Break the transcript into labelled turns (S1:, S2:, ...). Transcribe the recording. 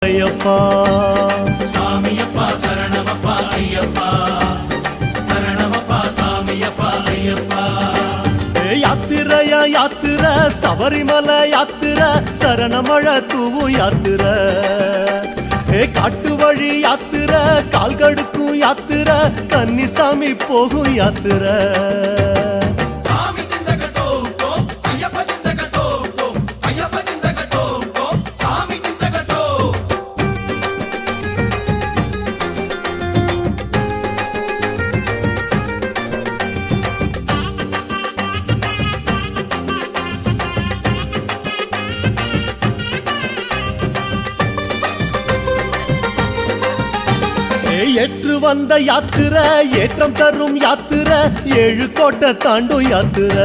S1: ஐயப்பா
S2: சாமியப்பா சரணமப்பா ஐயப்பா சரணமப்பா சாமியப்பா ஐயப்பா
S1: யாத்திரையா யாத்திர சபரிமலை யாத்திர சரணமழ தூவு யாத்திர காட்டு வழி யாத்திர கால்கடுக்கும் யாத்திர கன்னிசாமி போகும் யாத்திர ஏற்று வந்த யாத்திர ஏற்றம் தரும் யாத்திர 7 கோட்டை தாண்டும் யாத்திர